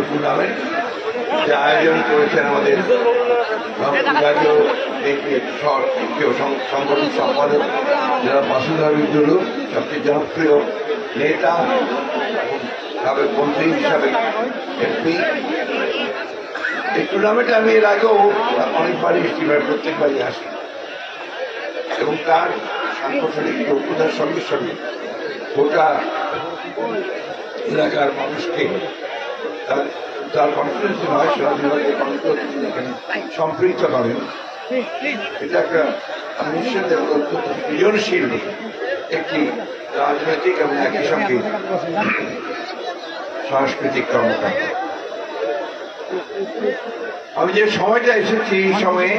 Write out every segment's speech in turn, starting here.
Tournament যে আয়োজন করেছেন আমাদের বিভাগীয় সংগঠন সম্পাদক যারা বাসুধর বিদ্যুৎ সবচেয়ে জনপ্রিয় নেতা সাবেক মন্ত্রী হিসাবে এমপি। এই টুর্নামেন্টে আমি এর আগেও অনেকবারই এসেছি, প্রত্যেকবারই আসি এবং তার সাংগঠনিক দক্ষতার সঙ্গে সঙ্গে গোটা এলাকার মানুষকে তার কনফিডেন্স নয় সেরা বিভাগে এখানে সম্পৃক্ত করেন। এটা একটা নিশ্চিত এবং অত্যন্ত সৃজনশীল একটি রাজনৈতিক এবং একই সঙ্গে সাংস্কৃতিক কর্মকাণ্ড। আমি যে সময়টা এসেছি এই সময়ে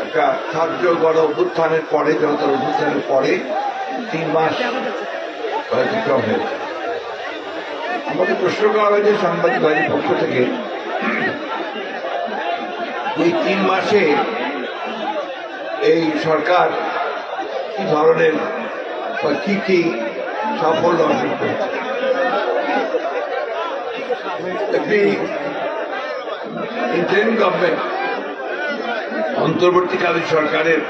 একটা ছাত্র গণ অভ্যুত্থানের পরে, জনতার অভ্যুত্থানের পরে 3 মাস অতিক্রম হয়েছে। আমাকে প্রশ্ন করা হয়েছে সাংবাদিক বাহিনীর পক্ষ থেকে এই 3 মাসে এই সরকার কি ধরনের বা কি কি সাফল্য অর্জন করেছে। একটি ইন্টারিম গভর্নমেন্ট, অন্তর্বর্তীকালীন সরকারের,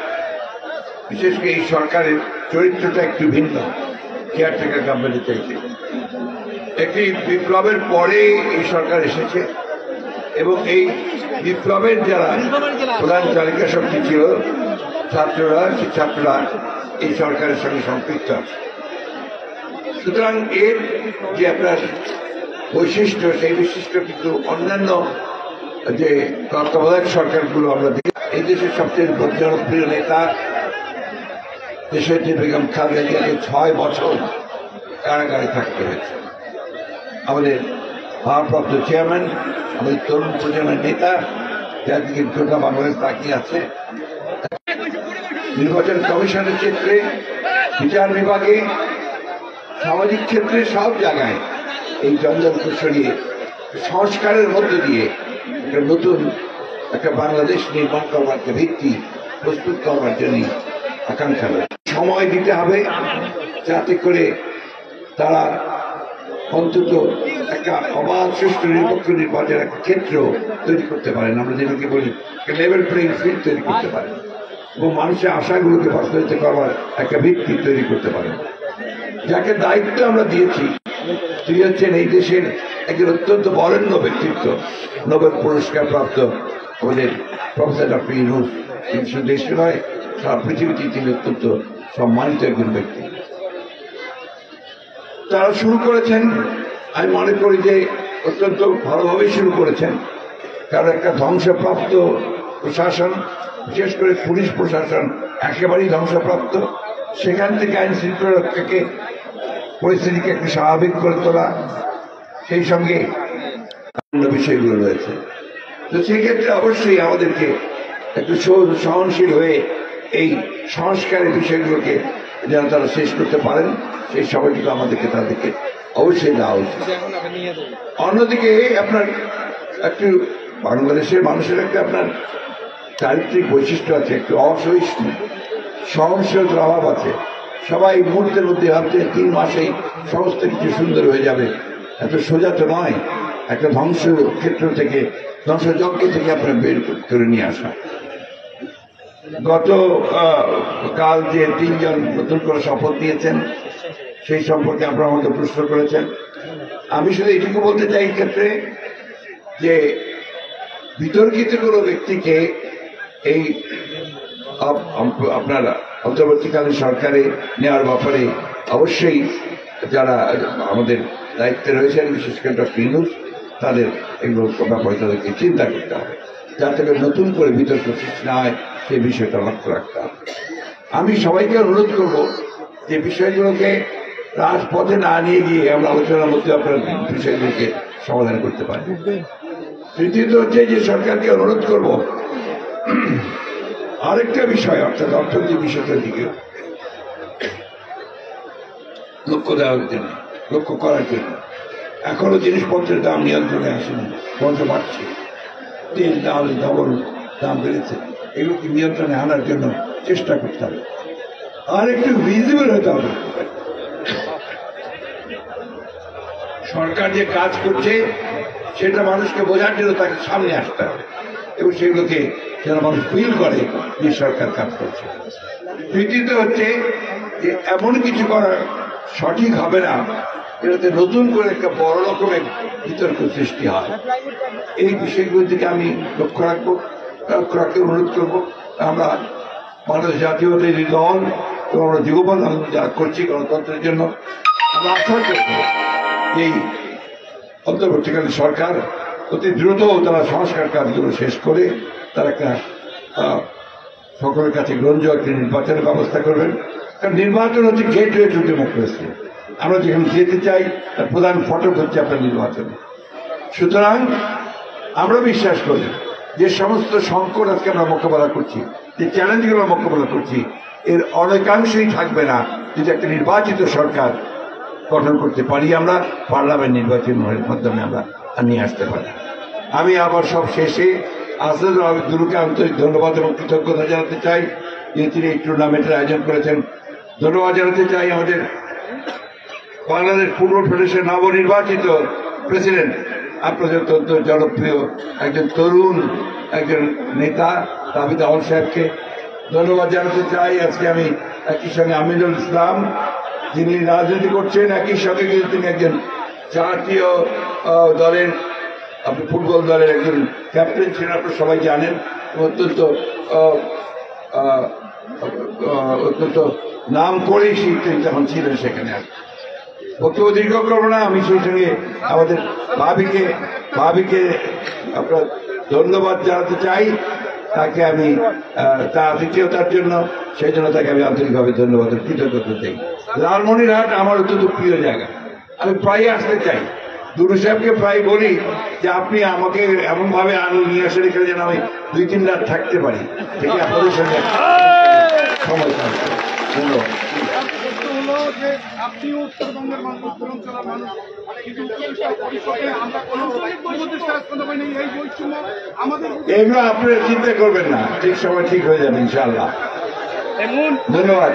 বিশেষ করে এই সরকারের চরিত্রটা একটু ভিন্ন কেয়ারটেকার গভর্নমেন্টের চাইতে। একটি বিপ্লবের পরে এই সরকার এসেছে এবং এই বিপ্লবের যারা প্রধান চালিকা শক্তি ছিল ছাত্ররা, সেই ছাত্ররা এই সরকারের সঙ্গে সম্পৃক্ত আছে। সুতরাং এর যে আপনার বৈশিষ্ট্য, সেই বৈশিষ্ট্য কিন্তু অন্যান্য যে তত্ত্বাবধায়ক সরকারগুলো আমরা দেখি। এই দেশের সবচেয়ে জনপ্রিয় নেতা দেশের যে বেগম খালেদা জিয়াকে 6 বছর কারাগারে থাকতে হয়েছে। আমাদের ভারপ্রাপ্ত চেয়ারম্যান, আমাদের তরুণ প্রজন্মের নেতা, যার দিকে গোটা বাংলাদেশ তাকিয়ে আছে। নির্বাচন কমিশনের ক্ষেত্রে, বিচার বিভাগে, সামাজিক ক্ষেত্রে, সব জায়গায় এই জঞ্জালকে সরিয়ে সংস্কারের মধ্য দিয়ে একটা নতুন একটা বাংলাদেশ নির্মাণ করবার একটা ভিত্তি প্রস্তুত করবার জন্য আকাঙ্ক্ষা রয়েছে। সময় দিতে হবে যাতে করে তারা অন্তত একটা অবাধ, সুষ্ঠু, নিরপেক্ষ নির্বাচনের একটা ক্ষেত্র তৈরি করতে পারেন। আমরা যেটাকে বলি লেভেল প্লেইং ফিল্ড তৈরি করতে পারেন এবং মানুষের আশাগুলোকে বাস্তবায়িত করবার একটা ভিত্তি তৈরি করতে পারেন। যাকে দায়িত্ব আমরা দিয়েছি তিনি হচ্ছেন এই দেশের একজন অত্যন্ত বরেণ্য ব্যক্তিত্ব, নোবেল পুরস্কার প্রাপ্ত আমাদের প্রফেসর ডক্টর ইউনূস। তিনি শুধু দেশে নয়, সারা পৃথিবীতে তিনি অত্যন্ত সম্মানিত একজন ব্যক্তি। তারা শুরু করেছেন, আমি মনে করি যে অত্যন্ত ভালোভাবেই শুরু করেছেন, কারণ একটা ধ্বংসপ্রাপ্ত প্রশাসন, বিশেষ করে পুলিশ প্রশাসন একেবারেই ধ্বংসপ্রাপ্ত, সেখান থেকে আইন শৃঙ্খলা রক্ষাকে পরিস্থিতিকে একটু স্বাভাবিক করে তোলা, সেই সঙ্গে অন্য বিষয়গুলো রয়েছে। তো সেক্ষেত্রে অবশ্যই আমাদেরকে একটু সহনশীল হয়ে এই সংস্কারের বিষয়গুলোকে যেন তারা শেষ করতে পারেন, সেই সময়টুকু আমাদেরকে তাদেরকে অবশ্যই দেওয়া উচিত। অন্যদিকে আপনার একটু বাংলাদেশের মানুষের একটা আপনার চারিত্রিক বৈশিষ্ট্য আছে, একটু অসহিষ্ণু, সহনশীলতার অভাব আছে। সবাই মুহূর্তের মধ্যে ভাবছে 3 মাসেই সমস্ত কিছু সুন্দর হয়ে যাবে। এত সোজা তো নয়। একটা ধ্বংস ক্ষেত্র থেকে, ধ্বংসযজ্ঞ থেকে আপনার বের করে নিয়ে আসা। গত কাল যে 3 জন নতুন করে শপথ নিয়েছেন, সেই সম্পর্কে আপনারা আমাকে প্রশ্ন করেছেন। আমি শুধু এটুকু বলতে চাই এই ক্ষেত্রে যে বিতর্কিত কোনো ব্যক্তিকে এই আপনার অন্তর্বর্তীকালীন সরকারে নেওয়ার ব্যাপারে অবশ্যই যারা আমাদের দায়িত্বে রয়েছেন, বিশেষ করে ডক্টর ইউনূস, তাদের এগুলো ব্যাপারে তাদেরকে চিন্তা করতে হবে, যাতে নতুন করে বিতর্ক সৃষ্টি না হয়, সেই বিষয়টা লক্ষ্য রাখতে হবে। আমি সবাইকে অনুরোধ করব যে বিষয়গুলোকে রাজপথে না নিয়ে গিয়ে আমরা আলোচনার মধ্যে আপনার বিষয়গুলোকে সমাধান করতে পারি। তৃতীয়ত হচ্ছে যে সরকারকে অনুরোধ করব আরেকটা বিষয়, অর্থাৎ অর্থনৈতিক বিষয়টার দিকে লক্ষ্য দেওয়ার জন্য, লক্ষ্য করার জন্য। এখনো জিনিসপত্রের দাম নিয়ন্ত্রণে আসেনি, বন্ধ বাড়ছে। তেল, ডাল, ডবল দাম বেড়েছে। এগুলোকে নিয়ন্ত্রণে আনার জন্য চেষ্টা করতে হবে। আর একটু ভিজিবল হতে হবে। সরকার যে কাজ করছে সেটা মানুষকে বোঝার জন্য তাকে সামনে আসতে হবে এবং সেগুলোকে যেন মানুষ ফিল করে যে সরকার কাজ করছে। দ্বিতীয়ত হচ্ছে যে এমন কিছু করা সঠিক হবে না এটাতে নতুন করে একটা বড় রকমের বিতর্ক সৃষ্টি হয়। এই বিষয়গুলো থেকে আমি লক্ষ্য রাখতে অনুরোধ করবো। আমরা বাংলাদেশ জাতীয়তাবাদী দল এবং আমরা যুগপৎ আন্দোলন যারা করছি গণতন্ত্রের জন্য, আমরা আশা করব এই অন্তর্বর্তীকালীন সরকার অতি দ্রুত তারা সংস্কার কাজগুলো শেষ করে তারা একটা সকলের কাছে গ্রহণযোগ্য নির্বাচনের ব্যবস্থা করবেন। কারণ নির্বাচন হচ্ছে গেটওয়ে টু ডেমোক্রেসি। আমরা যেখানে যেতে চাই তার প্রধান ফটক হচ্ছে আপনার নির্বাচন। সুতরাং আমরা বিশ্বাস করি যে সমস্ত সংকট আজকে আমরা মোকাবেলা করছি, যে চ্যালেঞ্জগুলো মোকাবেলা করছি, এর অনেকাংশই থাকবে না যদি একটা নির্বাচিত সরকার গঠন করতে পারি, আমরা পার্লামেন্ট নির্বাচনের মাধ্যমে আমরা নিয়ে আসতে পারি। আমি আবার সব শেষে আসাদ আবিদুলকে আন্তরিক ধন্যবাদ এবং কৃতজ্ঞতা জানাতে চাই যে তিনি এই টুর্নামেন্টের আয়োজন করেছেন। ধন্যবাদ জানাতে চাই আমাদের বাংলাদেশ ফুটবল ফেডারেশন নবনির্বাচিত প্রেসিডেন্ট, আপনাদের অত্যন্ত জনপ্রিয় একজন তরুণ একজন নেতা রাবিদ আওয়াল সাহেবকে ধন্যবাদ জানাতে চাই। আজকে আমি একই সঙ্গে আমিনুল ইসলাম, যিনি রাজনীতি করছেন, একই সঙ্গে কিন্তু তিনি একজন জাতীয় দলের আপনি ফুটবল দলের একজন ক্যাপ্টেন ছিলেন, আপনারা সবাই জানেন। অত্যন্ত অত্যন্ত নাম করেই তিনি তখন ছিলেন সেখানে। বক্তব্য দীর্ঘ করবো না, আমি সেই সঙ্গে আমাদের ভাবিকে আপনার ধন্যবাদ জানাতে চাই। তাকে আমি তার আতিথেয়তার জন্য, সেই জন্য তাকে আমি আন্তরিকভাবে ধন্যবাদ কৃতজ্ঞতা চাই। লালমনিরহাট আমার অত্যন্ত প্রিয় জায়গা, আমি প্রায় আসতে চাই। দুরু সাহেবকে প্রায় বলি যে আপনি আমাকে এমনভাবে নিয়ে আসেন এখানে যেন আমি 2-3 রাত থাকতে পারি, থেকে আপনাদের সঙ্গে সময় থাকবে। ধন্যবাদ। এগুলো আপনারা চিন্তা করবেন না, ঠিক সময় ঠিক হয়ে যাবে ইনশাআল্লাহ। ধন্যবাদ।